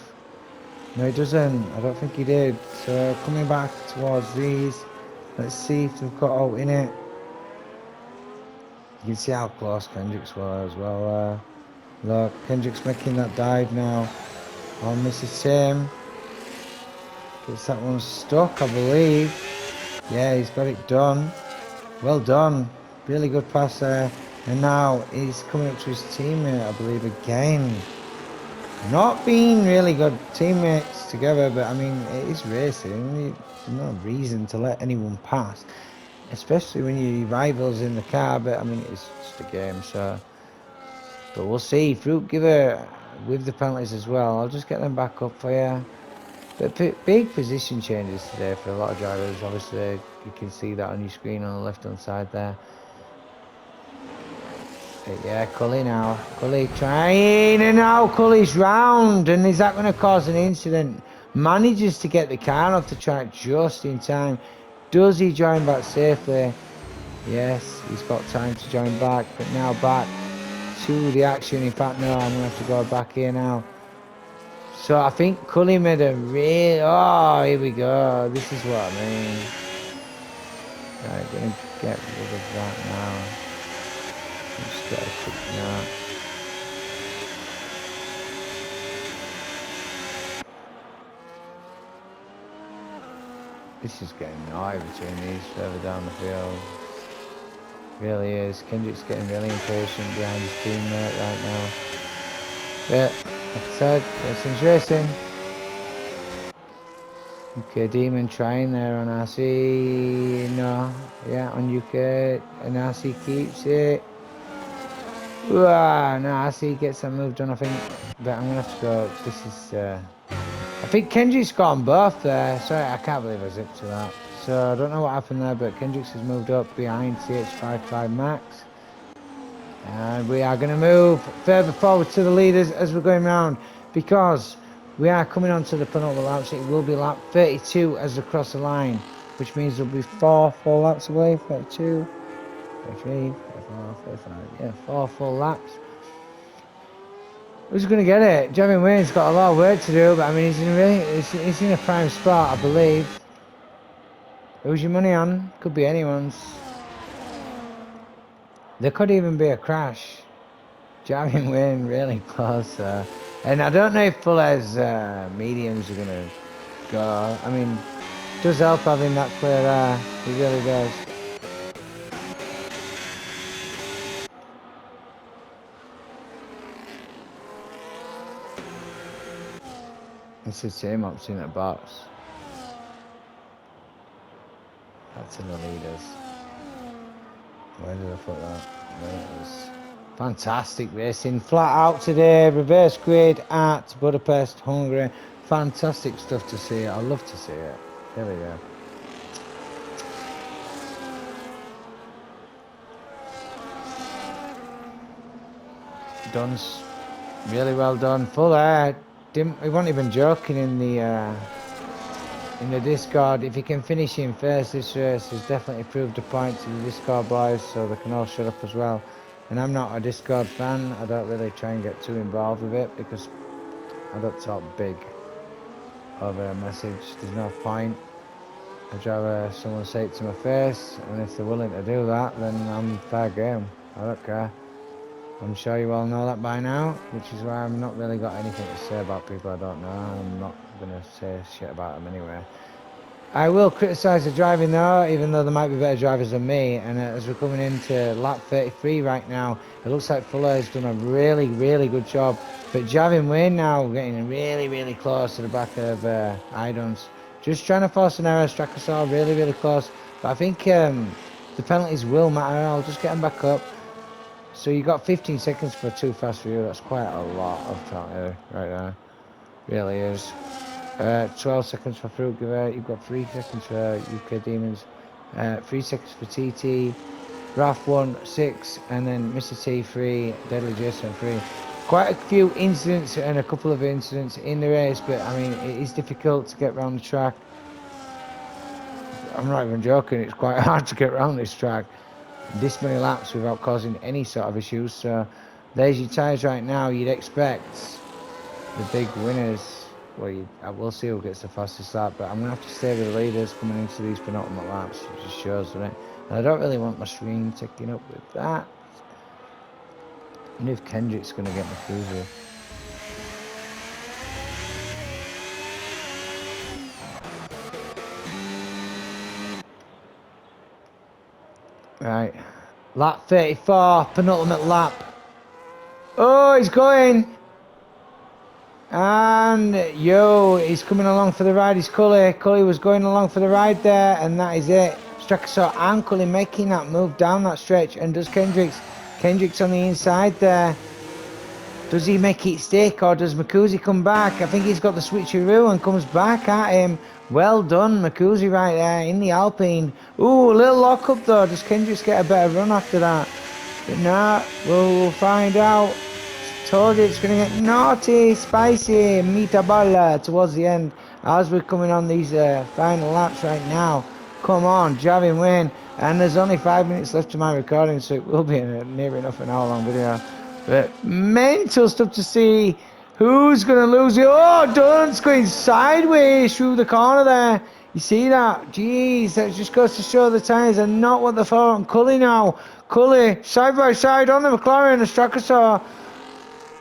No, he doesn't. I don't think he did. So coming back towards these. Let's see if they've got out in it. You can see how close Kendrick's was as well. Look, Kendrick's making that dive now on Mrs. Tim. Gets that one stuck, I believe. Yeah, he's got it done. Well done. Really good pass there. And now he's coming up to his teammate, I believe, again. Not being really good teammates together, but I mean, it is racing. There's no reason to let anyone pass, especially when you're rivals in the car, but I mean, it's just a game, so... But we'll see. Fruit Giver with the penalties as well. I'll just get them back up for you. But big position changes today for a lot of drivers. Obviously, you can see that on your screen on the left-hand side there. Yeah, Cully now. Cully trying, and now Cully's round, and is that going to cause an incident? Manages to get the car off the track just in time. Does he join back safely? Yes, he's got time to join back, but now back to the action. In fact, no, I'm going to have to go back here now. So I think Cully made a real... Oh, here we go. This is what I mean. Right, going to get rid of that now. Just get a quick note. This is getting naughty between these further down the field. Really is. Kendrick's getting really impatient behind his teammate right now. But, like I said, Racing's racing. UK Demon trying there on RC. No. Yeah, on UK. And RC keeps it. No, RC gets that move done, I think. But I'm going to have to go. This is... I think Kendrick's got on both there. Sorry, I can't believe I zipped to that. So I don't know what happened there, but Kendrick's has moved up behind CH55 Max. And we are going to move further forward to the leaders as we're going round, because we are coming on to the penultimate laps. It will be lap 32 as we cross the line, which means there'll be four full laps away. 32, 33, 34, 35. Yeah, four full laps. Who's going to get it? Javin Wayne's got a lot of work to do, but I mean, he's in a prime spot, I believe. Who's your money on? Could be anyone's. There could even be a crash. Javin Wayne really close. And I don't know if Fuller's mediums are going to go. I mean, it does help having that clear air. It really does. It's the same ups in the box. That's in the leaders. Where did I put that? There it is. Fantastic racing. Flat out today. Reverse grid at Budapest, Hungary. Fantastic stuff to see. I love to see it. There we go. Done's really well done. Full air. He wasn't even joking in the Discord. If he can finish in first this race, he's definitely proved a point to the Discord boys, so they can all shut up as well. And I'm not a Discord fan. I don't really try and get too involved with it because I don't talk big over a message. There's no point. I'd rather someone say it to my face, and if they're willing to do that, then I'm fair game. I don't care. I'm sure you all know that by now, which is why I've not really got anything to say about people I don't know. I'm not going to say shit about them anyway. I will criticise the driving though, even though there might be better drivers than me. And as we're coming into lap 33 right now, it looks like Fuller has done a really, really good job. But Javin Wayne now getting really, really close to the back of Idons. Just trying to force an error. Strakasaur really, really close. But I think the penalties will matter. I'll just get them back up. So you got 15 seconds for too fast for you. That's quite a lot of time right there. Really is. 12 seconds for Fruit Giver. You've got 3 seconds for UK Demons. 3 seconds for TT. Raf 1, 6. And then Mr. T 3. Deadly Jason 3. Quite a few incidents and a couple of incidents in the race. But I mean, it is difficult to get around the track. I'm not even joking. It's quite hard to get around this track this many laps without causing any sort of issues. So there's your tyres right now. You'd expect the big winners. Well, we'll see who gets the fastest lap, but I'm going to have to stay with the leaders coming into these penultimate laps. It just shows, doesn't it? And I don't really want my screen ticking up with that. I wonder if Kendrick's going to get my cruiser. Right, lap 34, penultimate lap. Oh, he's going. And he's coming along for the ride. He's Cully. Cully was going along for the ride there, and that is it. Strakasaur and Cully making that move down that stretch, and does Kendrick's. Kendrick's on the inside there. Does he make it stick, or does Makuzi come back? I think he's got the switcheroo and comes back at him. Well done, Makuzi right there in the Alpine. Ooh, a little lock up though. Does Kendrick's get a better run after that? But nah, we'll find out. Told you it's going to get naughty, spicy, metaballa towards the end as we're coming on these final laps right now. Come on, Javin Wayne. And there's only 5 minutes left to my recording, so it will be near enough an hour long video. But mental stuff to see. Who's going to lose it? Oh, Dunn's going sideways through the corner there. You see that? Jeez, that just goes to show the tyres are not what they're for. And Cully now. Cully, side by side on the McLaren, the Strakasaur.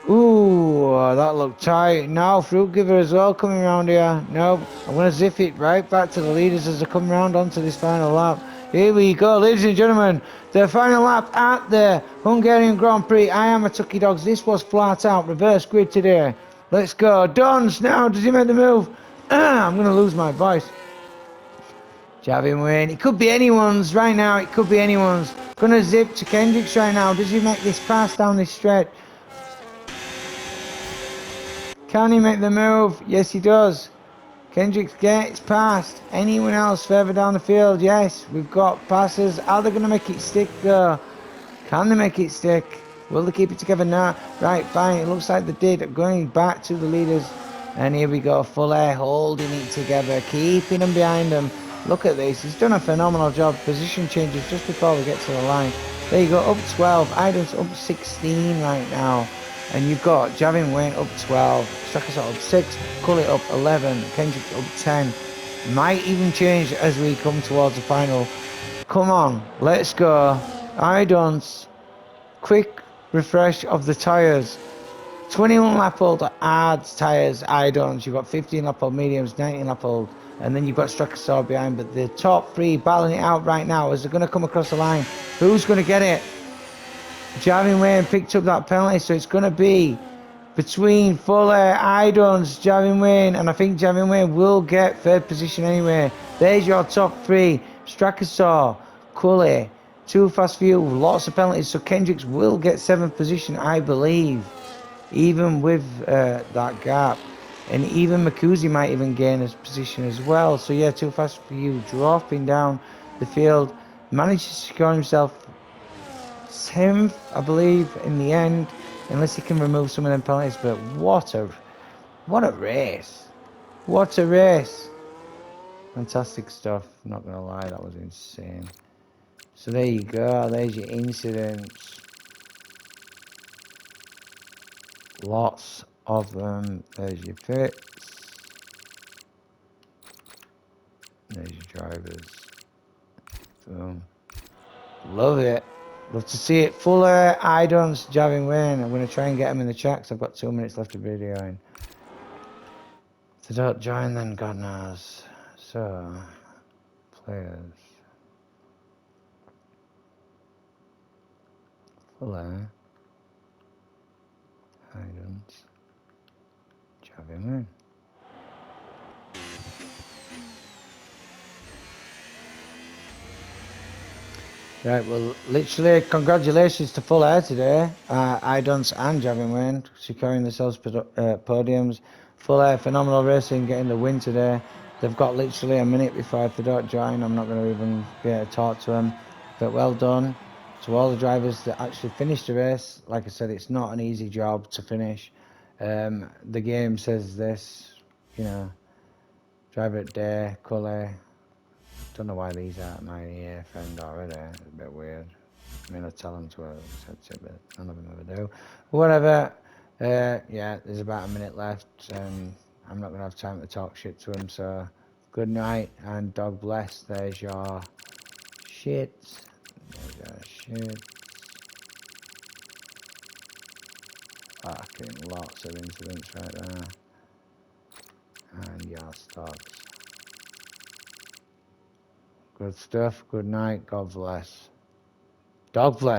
Ooh, that looked tight. Now, Fruit Giver as well coming around here. Nope, I'm going to zip it right back to the leaders as they come round onto this final lap. Here we go, ladies and gentlemen. The final lap at the Hungarian Grand Prix. I am a Tucky Dogs. This was flat out reverse grid today. Let's go. Dons now. Does he make the move? I'm going to lose my voice. Javin Wayne. It could be anyone's right now. It could be anyone's. Going to zip to Kendricks right now. Does he make this pass down this stretch? Can he make the move? Yes, he does. Kendricks gets past. Anyone else further down the field? Yes, we've got passes. Are they going to make it stick though? Can they make it stick? Will they keep it together now? Right, fine. It looks like they did. Going back to the leaders. And here we go. Fuller holding it together. Keeping them behind them. Look at this. He's done a phenomenal job. Position changes just before we get to the line. There you go. Up 12. Idon's up 16 right now. And you've got Javin Wayne up 12, Strakasaur up 6, Cully up 11, Kendrick up 10. Might even change as we come towards the final. Come on, let's go. Idons, quick refresh of the tyres. 21 lap old hard tyres, Idons. You've got 15 lap old mediums, 19 lap old. And then you've got Strakasaur behind. But the top three battling it out right now as they're going to come across the line. Who's going to get it? Javin Wayne picked up that penalty, so it's going to be between Fuller, Idons, Javin Wayne, and I think Javin Wayne will get third position anyway. There's your top three. Strakasaur, Cully, too fast for you, lots of penalties, so Kendricks will get 7th position, I believe, even with that gap. And even Makuzi might even gain his position as well. So yeah, too fast for you, dropping down the field, managed to secure himself 10th, I believe, in the end, unless he can remove some of them penalties. But what a race! What a race! Fantastic stuff. I'm not gonna lie, that was insane. So there you go. There's your incidents. Lots of them. There's your pits. There's your drivers. Boom. Love it. Love to see it. Fuller, Idons, Javin Wayne. I'm going to try and get them in the chat because I've got 2 minutes left of videoing. If they don't join, then God knows. So, players. Fuller, Idons, Javin Wayne. Right, well, literally, congratulations to Fuller today. Idons and Javin Wayne securing themselves podiums. Fuller, phenomenal racing, getting the win today. They've got literally a minute before if they don't join. I'm not going to even be able to talk to them. But well done to all the drivers that actually finished the race. Like I said, it's not an easy job to finish. The game says this, you know, driver at day, Cully. Don't know why these aren't my friend already. It's a bit weird. I mean, I tell them to accept it, but none of them ever do. Whatever. Yeah, there's about a minute left, and I'm not going to have time to talk shit to him, so good night, and dog bless. There's your shit. There's your shit. Fucking lots of incidents right there. And your stocks. Good stuff. Good night. God bless. Dog bless.